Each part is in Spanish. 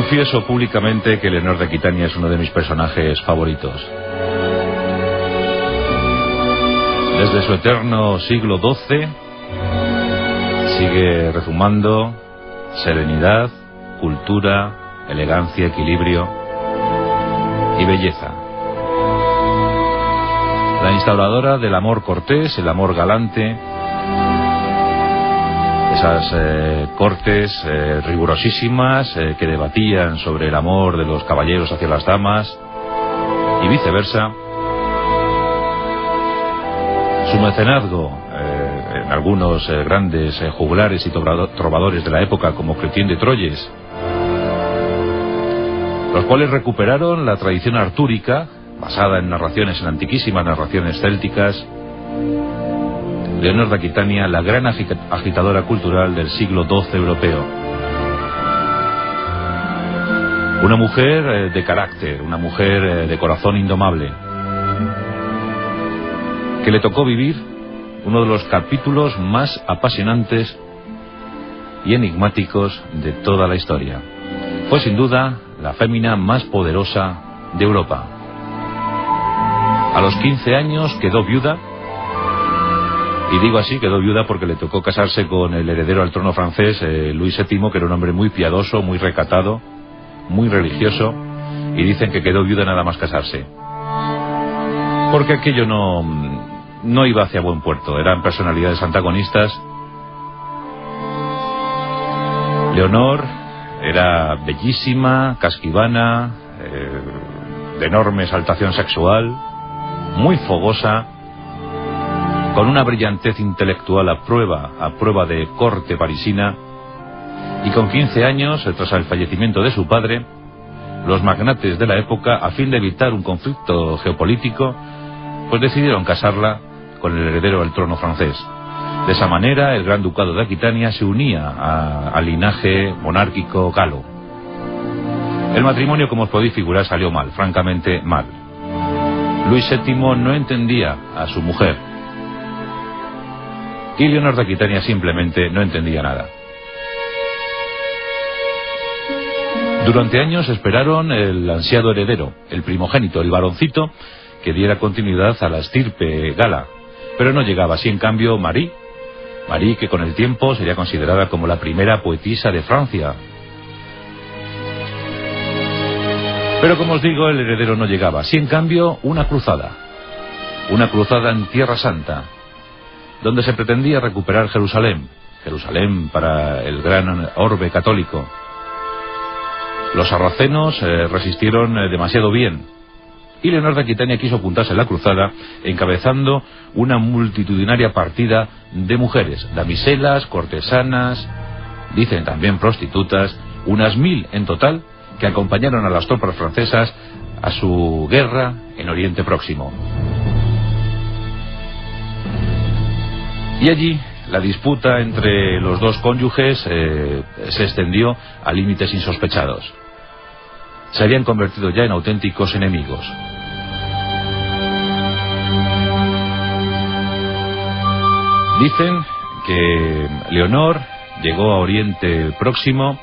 Confieso públicamente que Leonor de Aquitania es uno de mis personajes favoritos. Desde su eterno siglo XII sigue rezumando serenidad, cultura, elegancia, equilibrio y belleza. La instauradora del amor cortés, el amor galante, esas cortes rigurosísimas que debatían sobre el amor de los caballeros hacia las damas y viceversa. Su mecenazgo en algunos grandes juglares y trovadores de la época, como Chrétien de Troyes, los cuales recuperaron la tradición artúrica basada en antiquísimas narraciones célticas. Leonor de Aquitania, la gran agitadora cultural del siglo XII europeo. Una mujer de carácter, una mujer de corazón indomable, que le tocó vivir uno de los capítulos más apasionantes y enigmáticos de toda la historia. Fue sin duda la fémina más poderosa de Europa. A los 15 años quedó viuda. Y digo así, quedó viuda porque le tocó casarse con el heredero al trono francés, Luis VII, que era un hombre muy piadoso, muy recatado, muy religioso, y dicen que quedó viuda nada más casarse. Porque aquello no iba hacia buen puerto, eran personalidades antagonistas. Leonor era bellísima, casquivana, de enorme exaltación sexual, muy fogosa, con una brillantez intelectual a prueba de corte parisina, y con 15 años, tras el fallecimiento de su padre, los magnates de la época, a fin de evitar un conflicto geopolítico, pues decidieron casarla con el heredero del trono francés. De esa manera, el Gran Ducado de Aquitania se unía al linaje monárquico galo. El matrimonio, como os podéis figurar, salió mal, francamente mal. Luis VII no entendía a su mujer, y Leonor de Aquitania simplemente no entendía nada. Durante años esperaron el ansiado heredero, el primogénito, el varoncito, que diera continuidad a la estirpe gala, pero no llegaba. Así, en cambio, Marie, que con el tiempo sería considerada como la primera poetisa de Francia. Pero, como os digo, el heredero no llegaba. Así, en cambio, una cruzada en Tierra Santa, donde se pretendía recuperar Jerusalén para el gran orbe católico. Los sarracenos resistieron demasiado bien, y Leonor de Aquitania quiso apuntarse a la cruzada, encabezando una multitudinaria partida de mujeres, damiselas, cortesanas, dicen también prostitutas, unas 1000 en total, que acompañaron a las tropas francesas a su guerra en Oriente Próximo. Y allí la disputa entre los dos cónyuges se extendió a límites insospechados. Se habían convertido ya en auténticos enemigos. Dicen que Leonor llegó a Oriente Próximo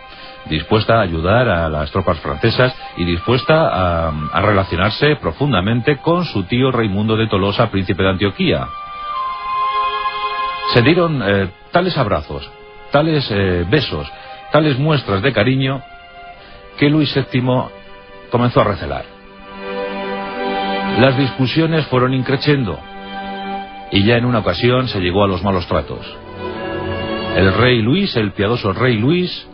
dispuesta a ayudar a las tropas francesas y dispuesta a relacionarse profundamente con su tío Raimundo de Tolosa, príncipe de Antioquía. Se dieron tales abrazos, tales besos, tales muestras de cariño, que Luis VII comenzó a recelar. Las discusiones fueron increciendo, y ya en una ocasión se llegó a los malos tratos. El rey Luis, el piadoso rey Luis,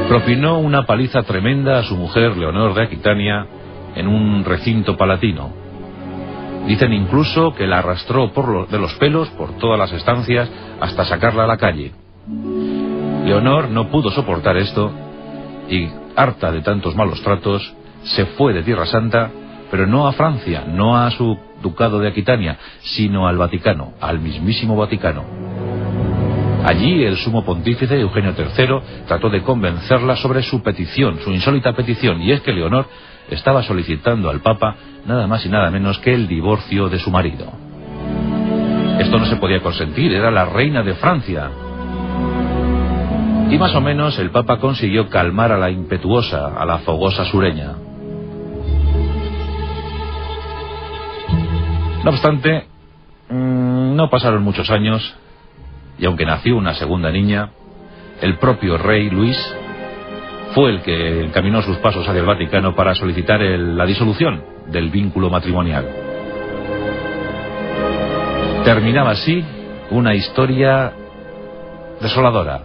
propinó una paliza tremenda a su mujer Leonor de Aquitania en un recinto palatino. Dicen incluso que la arrastró de los pelos por todas las estancias hasta sacarla a la calle. Leonor no pudo soportar esto y, harta de tantos malos tratos, se fue de Tierra Santa, pero no a Francia, no a su ducado de Aquitania, sino al Vaticano, al mismísimo Vaticano. Allí el sumo pontífice Eugenio III trató de convencerla sobre su petición, su insólita petición, y es que Leonor estaba solicitando al Papa nada más y nada menos que el divorcio de su marido. Esto no se podía consentir, era la reina de Francia. Y más o menos el Papa consiguió calmar a la impetuosa, a la fogosa sureña. No obstante, no pasaron muchos años, y aunque nació una segunda niña, el propio rey Luis fue el que encaminó sus pasos hacia el Vaticano para solicitar la disolución del vínculo matrimonial. Terminaba así una historia desoladora.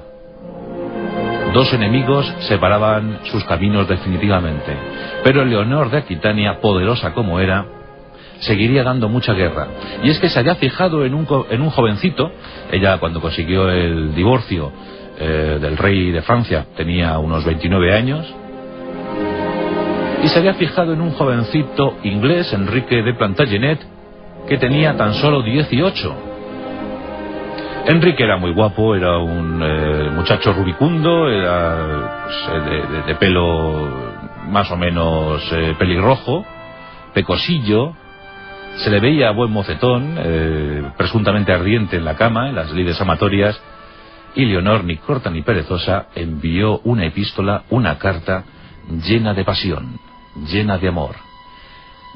Dos enemigos separaban sus caminos definitivamente, pero Leonor de Aquitania, poderosa como era, seguiría dando mucha guerra. Y es que se había fijado en un jovencito. Ella, cuando consiguió el divorcio del rey de Francia, tenía unos 29 años, y se había fijado en un jovencito inglés, Enrique de Plantagenet, que tenía tan solo 18. Enrique era muy guapo, era un muchacho rubicundo, era pues, de pelo más o menos pelirrojo, pecosillo, se le veía buen mocetón, presuntamente ardiente en la cama, en las lides amatorias, y Leonor, ni corta ni perezosa, envió una epístola, una carta llena de pasión, llena de amor.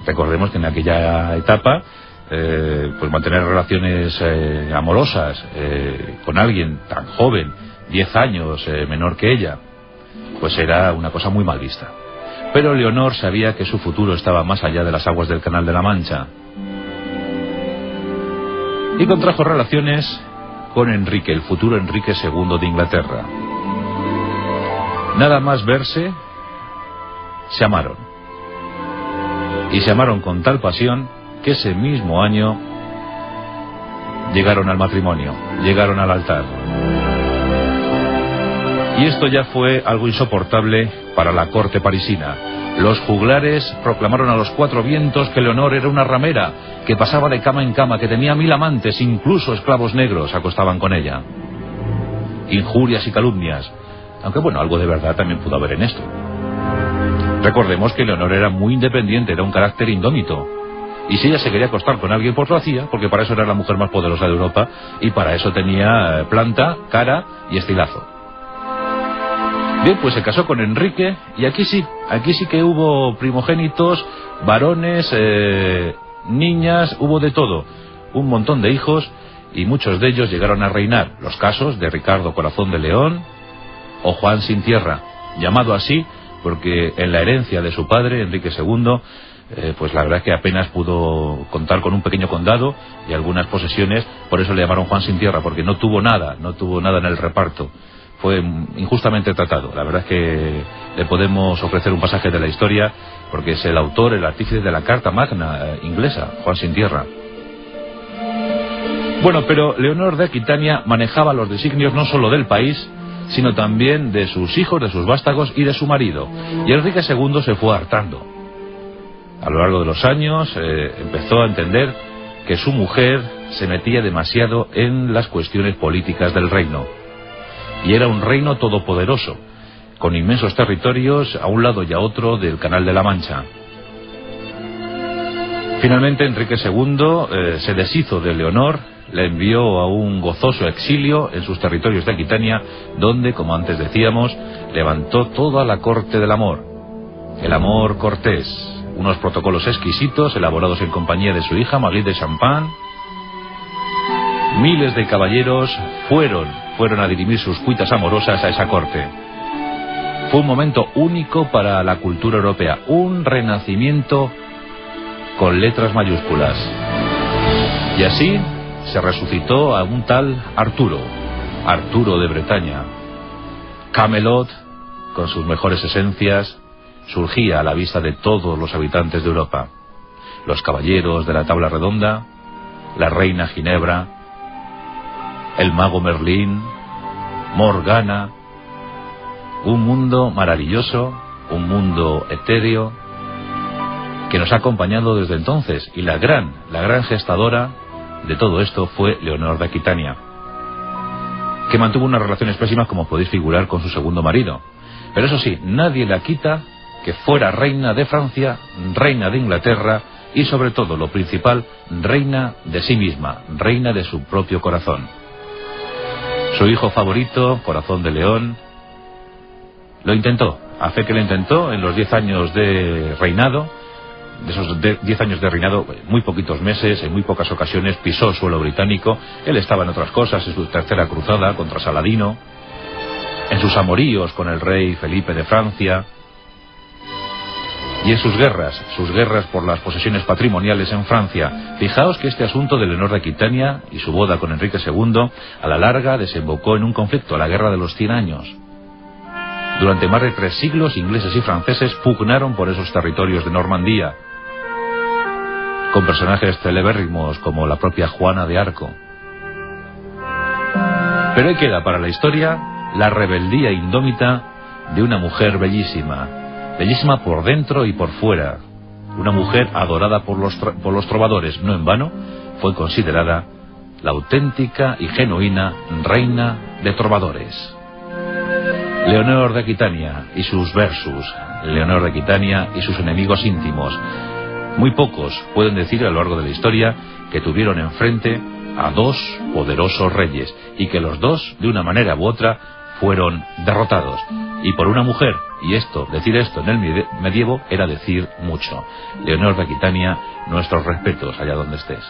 Recordemos que en aquella etapa, pues mantener relaciones amorosas con alguien tan joven, 10 años menor que ella, pues era una cosa muy mal vista. Pero Leonor sabía que su futuro estaba más allá de las aguas del Canal de la Mancha, y contrajo relaciones con Enrique, el futuro Enrique II de Inglaterra. Nada más verse, se amaron. Y se amaron con tal pasión que ese mismo año llegaron al matrimonio, llegaron al altar. Y esto ya fue algo insoportable para la corte parisina. Los juglares proclamaron a los cuatro vientos que Leonor era una ramera, que pasaba de cama en cama, que tenía 1000 amantes, incluso esclavos negros se acostaban con ella. Injurias y calumnias, aunque bueno, algo de verdad también pudo haber en esto. Recordemos que Leonor era muy independiente, era un carácter indómito, y si ella se quería acostar con alguien, pues lo hacía, porque para eso era la mujer más poderosa de Europa, y para eso tenía planta, cara y estilazo. Bien, pues se casó con Enrique, y aquí sí que hubo primogénitos, varones, niñas, hubo de todo, un montón de hijos, y muchos de ellos llegaron a reinar. Los casos de Ricardo Corazón de León o Juan Sin Tierra, llamado así porque en la herencia de su padre, Enrique II, pues la verdad es que apenas pudo contar con un pequeño condado y algunas posesiones, por eso le llamaron Juan Sin Tierra, porque no tuvo nada en el reparto. Fue injustamente tratado. La verdad es que le podemos ofrecer un pasaje de la historia, porque es el autor, el artífice de la Carta Magna inglesa, Juan Sin Tierra. Bueno, pero Leonor de Aquitania manejaba los designios no solo del país, sino también de sus hijos, de sus vástagos y de su marido. Y Enrique II se fue hartando. A lo largo de los años empezó a entender que su mujer se metía demasiado en las cuestiones políticas del reino. Y era un reino todopoderoso, con inmensos territorios a un lado y a otro del Canal de la Mancha. Finalmente Enrique II se deshizo de Leonor, le envió a un gozoso exilio en sus territorios de Aquitania, donde, como antes decíamos, levantó toda la corte del amor. El amor cortés, unos protocolos exquisitos elaborados en compañía de su hija Marguerite de Champagne. Miles de caballeros fueron a dirimir sus cuitas amorosas a esa corte. Fue un momento único para la cultura europea, un renacimiento con letras mayúsculas. Y así se resucitó a un tal Arturo de Bretaña. Camelot, con sus mejores esencias, surgía a la vista de todos los habitantes de Europa. Los caballeros de la tabla redonda, la reina Ginebra, el mago Merlín, Morgana, un mundo maravilloso, un mundo etéreo, que nos ha acompañado desde entonces, y la gran gestadora de todo esto fue Leonor de Aquitania, que mantuvo unas relaciones pésimas, como podéis figurar, con su segundo marido. Pero eso sí, nadie le quita que fuera reina de Francia, reina de Inglaterra y, sobre todo, lo principal, reina de sí misma, reina de su propio corazón. Su hijo favorito, Corazón de León, lo intentó, a fe que lo intentó en los 10 años de reinado. De esos 10 años de reinado, muy poquitos meses, en muy pocas ocasiones pisó suelo británico. Él estaba en otras cosas, en su tercera cruzada contra Saladino, en sus amoríos con el rey Felipe de Francia, y en sus guerras por las posesiones patrimoniales en Francia. Fijaos que este asunto de Leonor de Aquitania y su boda con Enrique II, a la larga desembocó en un conflicto, la Guerra de los 100 años. Durante más de 3 siglos, ingleses y franceses pugnaron por esos territorios de Normandía, con personajes celebérrimos como la propia Juana de Arco. Pero ahí queda para la historia la rebeldía indómita de una mujer bellísima, bellísima por dentro y por fuera, una mujer adorada por los trovadores. No en vano fue considerada la auténtica y genuina reina de trovadores. Leonor de Aquitania y sus versus, Leonor de Aquitania y sus enemigos íntimos. Muy pocos pueden decir a lo largo de la historia que tuvieron enfrente a 2 poderosos reyes y que los dos, de una manera u otra, fueron derrotados. Y por una mujer, y decir esto en el medievo era decir mucho. Leonor de Aquitania, nuestros respetos allá donde estés.